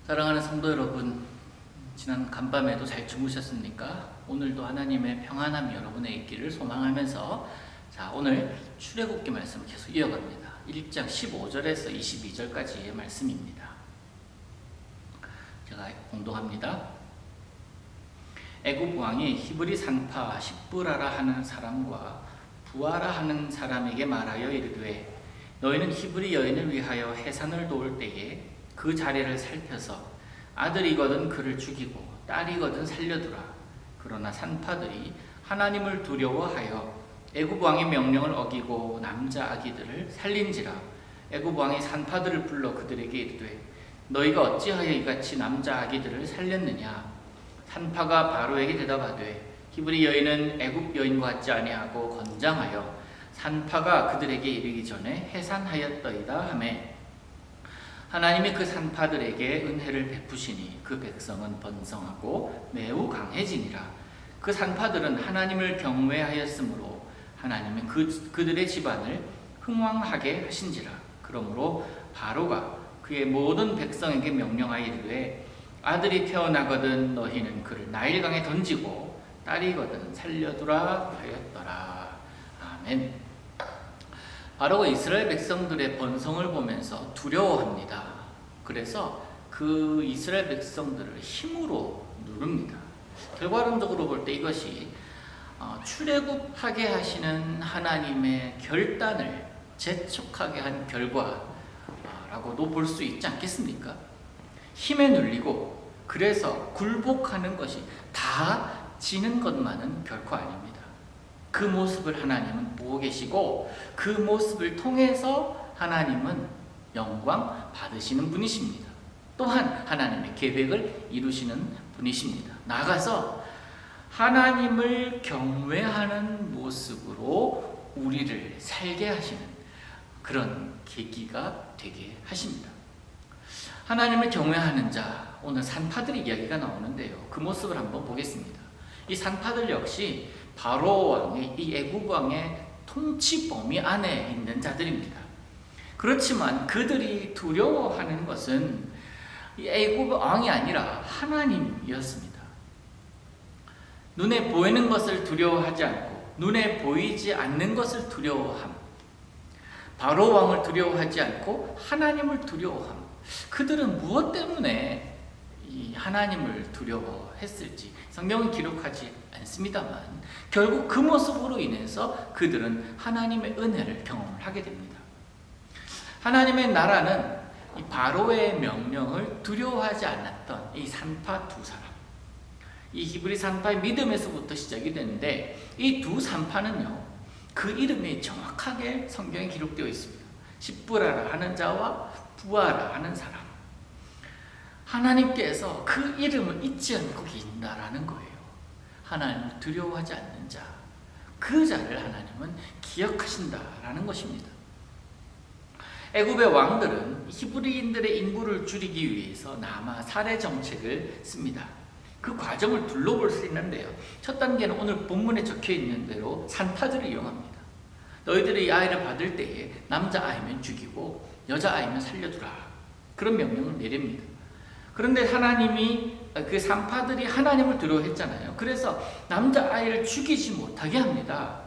사랑하는 성도 여러분, 지난 간밤에도 잘 주무셨습니까? 오늘도 하나님의 평안함이 여러분의 있기를 소망하면서 오늘 출애굽기 말씀을 계속 이어갑니다. 1장 15절에서 22절까지의 말씀입니다. 제가 공독합니다. 애굽 왕이 히브리 산파 십브라라 하는 사람과 부아라 하는 사람에게 말하여 이르되, 너희는 히브리 여인을 위하여 해산을 도울 때에 그 자리를 살펴서 아들이거든 그를 죽이고 딸이거든 살려두라. 그러나 산파들이 하나님을 두려워하여 애굽 왕의 명령을 어기고 남자 아기들을 살린지라. 애굽 왕이 산파들을 불러 그들에게 이르되, 너희가 어찌하여 이같이 남자 아기들을 살렸느냐? 산파가 바로에게 대답하되, 히브리 여인은 애굽 여인과 같지 아니하고 건장하여 산파가 그들에게 이르기 전에 해산하였더이다 하매, 하나님이 그 산파들에게 은혜를 베푸시니 그 백성은 번성하고 매우 강해지니라. 그 산파들은 하나님을 경외하였으므로 하나님은 그들의 집안을 흥왕하게 하신지라. 그러므로 바로가 그의 모든 백성에게 명령하여 이르되, 아들이 태어나거든 너희는 그를 나일강에 던지고 딸이거든 살려두라 하였더라. 아멘. 바로가 이스라엘 백성들의 번성을 보면서 두려워합니다. 그래서 그 이스라엘 백성들을 힘으로 누릅니다. 결과론적으로 볼 때 이것이 출애굽하게 하시는 하나님의 결단을 재촉하게 한 결과라고도 볼 수 있지 않겠습니까? 힘에 눌리고 그래서 굴복하는 것이 다 지는 것만은 결코 아닙니다. 그 모습을 하나님은 보고 계시고 그 모습을 통해서 하나님은 영광 받으시는 분이십니다. 또한 하나님의 계획을 이루시는 분이십니다. 나아가서 하나님을 경외하는 모습으로 우리를 살게 하시는 그런 계기가 되게 하십니다. 하나님을 경외하는 자, 오늘 산파들의 이야기가 나오는데요. 그 모습을 한번 보겠습니다. 이 산파들 역시 바로 왕의, 이 애굽 왕의 통치 범위 안에 있는 자들입니다. 그렇지만 그들이 두려워하는 것은 이 애굽 왕이 아니라 하나님이었습니다. 눈에 보이는 것을 두려워하지 않고 눈에 보이지 않는 것을 두려워함. 바로 왕을 두려워하지 않고 하나님을 두려워함. 그들은 무엇 때문에 이 하나님을 두려워했을지 성경은 기록하지 않습니다만 결국 그 모습으로 인해서 그들은 하나님의 은혜를 경험을 하게 됩니다. 하나님의 나라는 이 바로의 명령을 두려워하지 않았던 이 산파 두 사람, 이 히브리 산파의 믿음에서부터 시작이 되는데, 이 두 산파는요, 그 이름이 정확하게 성경에 기록되어 있습니다. 십브라라 하는 자와 부아라 하는 사람. 하나님께서 그 이름을 잊지 않고 계신다라는 거예요. 하나님을 두려워하지 않는 자, 그 자를 하나님은 기억하신다라는 것입니다. 애굽의 왕들은 히브리인들의 인구를 줄이기 위해서 남아 살해 정책을 씁니다. 그 과정을 둘러볼 수 있는데요. 첫 단계는 오늘 본문에 적혀 있는 대로 산파들을 이용합니다. 너희들이 이 아이를 받을 때에 남자 아이면 죽이고 여자 아이면 살려두라. 그런 명령을 내립니다. 그런데 하나님이 그 산파들이 하나님을 두려워했잖아요. 그래서 남자 아이를 죽이지 못하게 합니다.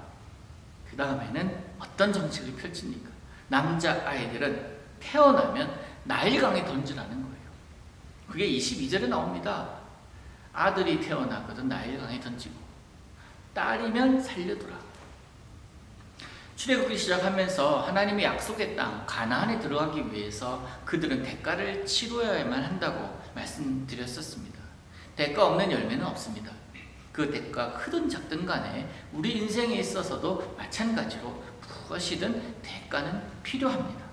그 다음에는 어떤 정책을 펼칩니까? 남자 아이들은 태어나면 나일강에 던지라는 거예요. 그게 22절에 나옵니다. 아들이 태어나거든 나일강에 던지고 딸이면 살려두라. 출애굽기 시작하면서 하나님의 약속의 땅 가나안에 들어가기 위해서 그들은 대가를 치러야만 한다고 말씀드렸었습니다. 대가 없는 열매는 없습니다. 그 대가 크든 작든 간에 우리 인생에 있어서도 마찬가지로 무엇이든 대가는 필요합니다.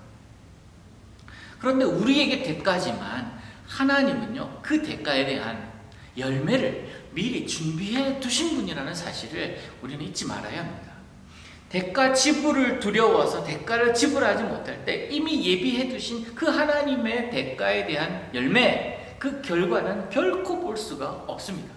그런데 우리에게 대가지만 하나님은요, 그 대가에 대한 열매를 미리 준비해 두신 분이라는 사실을 우리는 잊지 말아야 합니다. 대가 지불을 두려워서 대가를 지불하지 못할 때 이미 예비해 두신 그 하나님의 대가에 대한 열매, 그 결과는 결코 볼 수가 없습니다.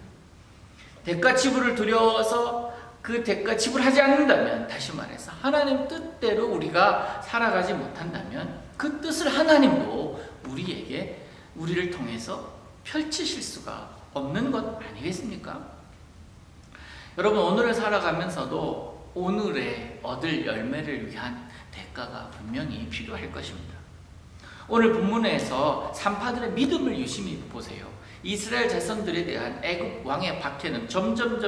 대가 지불을 두려워서 그 대가 지불하지 않는다면, 다시 말해서 하나님 뜻대로 우리가 살아가지 못한다면 그 뜻을 하나님도 우리에게 우리를 통해서 펼치실 수가 없는 것 아니겠습니까? 여러분, 오늘을 살아가면서도 오늘의 얻을 열매를 위한 대가가 분명히 필요할 것입니다. 오늘 본문에서 산파들의 믿음을 유심히 보세요. 이스라엘 자손들에 대한 애굽 왕의 박해는 점점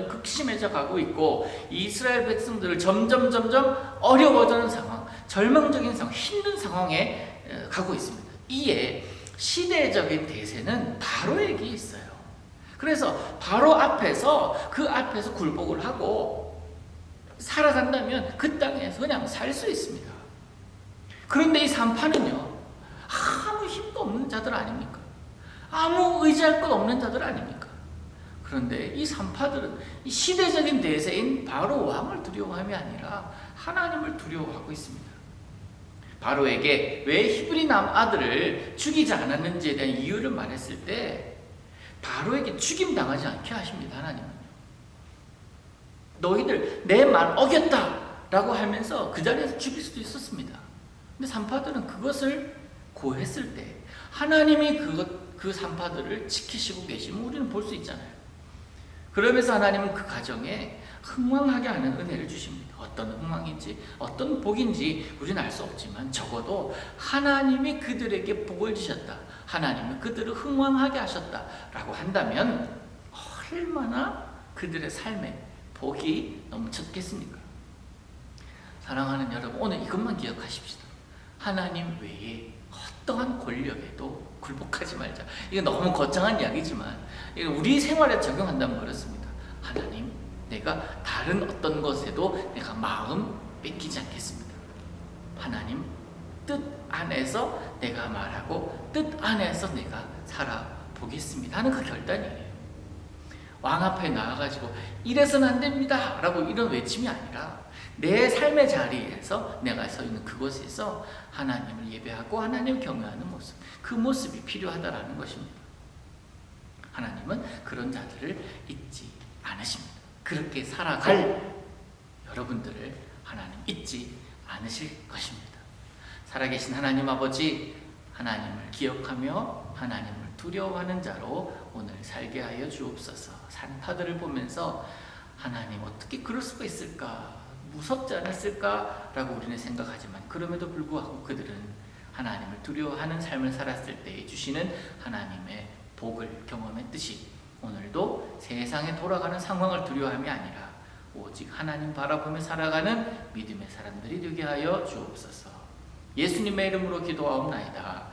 극심해져 가고 있고, 이스라엘 백성들을 점점 어려워지는 상황, 절망적인 상황, 힘든 상황에 가고 있습니다. 이에 시대적인 대세는 바로에게 있어요. 그래서 바로 앞에서 그 앞에서 굴복을 하고 살아간다면 그 땅에서 그냥 살 수 있습니다. 그런데 이 산파는요, 아무 힘도 없는 자들 아닙니까? 아무 의지할 것 없는 자들 아닙니까? 그런데 이 산파들은 이 시대적인 대세인 바로 왕을 두려워함이 아니라 하나님을 두려워하고 있습니다. 바로에게 왜 히브리 남 아들을 죽이지 않았는지에 대한 이유를 말했을 때 바로에게 죽임당하지 않게 하십니다. 하나님은요. 너희들 내 말 어겼다 라고 하면서 그 자리에서 죽일 수도 있었습니다. 근데 산파들은 그것을 고했을 때 하나님이 그 산파들을 지키시고 계시면 우리는 볼 수 있잖아요. 그러면서 하나님은 그 가정에 흥왕하게 하는 은혜를 주십니다. 어떤 흥왕인지 어떤 복인지 우리는 알 수 없지만 적어도 하나님이 그들에게 복을 주셨다, 하나님은 그들을 흥왕하게 하셨다라고 한다면 얼마나 그들의 삶에 복이 넘쳤겠습니까? 사랑하는 여러분, 오늘 이것만 기억하십시다. 하나님 외에 어떠한 권력에도 굴복하지 말자. 이거 너무 거창한 이야기지만 우리 생활에 적용한다면 그렇습니다. 하나님, 내가 다른 어떤 것에도 내가 마음 뺏기지 않겠습니다. 하나님 뜻 안에서 내가 말하고 뜻 안에서 내가 살아보겠습니다 하는 그 결단이에요. 왕 앞에 나와가지고 이래서는 안 됩니다 라고 이런 외침이 아니라 내 삶의 자리에서 내가 서 있는 그곳에서 하나님을 예배하고 하나님을 경외하는 모습, 그 모습이 필요하다라는 것입니다. 하나님은 그런 자들을 잊지 않으십니다. 그렇게 살아갈 여러분들을 하나님 잊지 않으실 것입니다. 살아계신 하나님 아버지, 하나님을 기억하며 하나님을 두려워하는 자로 오늘 살게 하여 주옵소서. 산파들을 보면서 하나님 어떻게 그럴 수가 있을까, 무섭지 않았을까 라고 우리는 생각하지만 그럼에도 불구하고 그들은 하나님을 두려워하는 삶을 살았을 때 주시는 하나님의 복을 경험했듯이 오늘도 세상에 돌아가는 상황을 두려워함이 아니라 오직 하나님 바라보며 살아가는 믿음의 사람들이 되게 하여 주옵소서. 예수님의 이름으로 기도하옵나이다.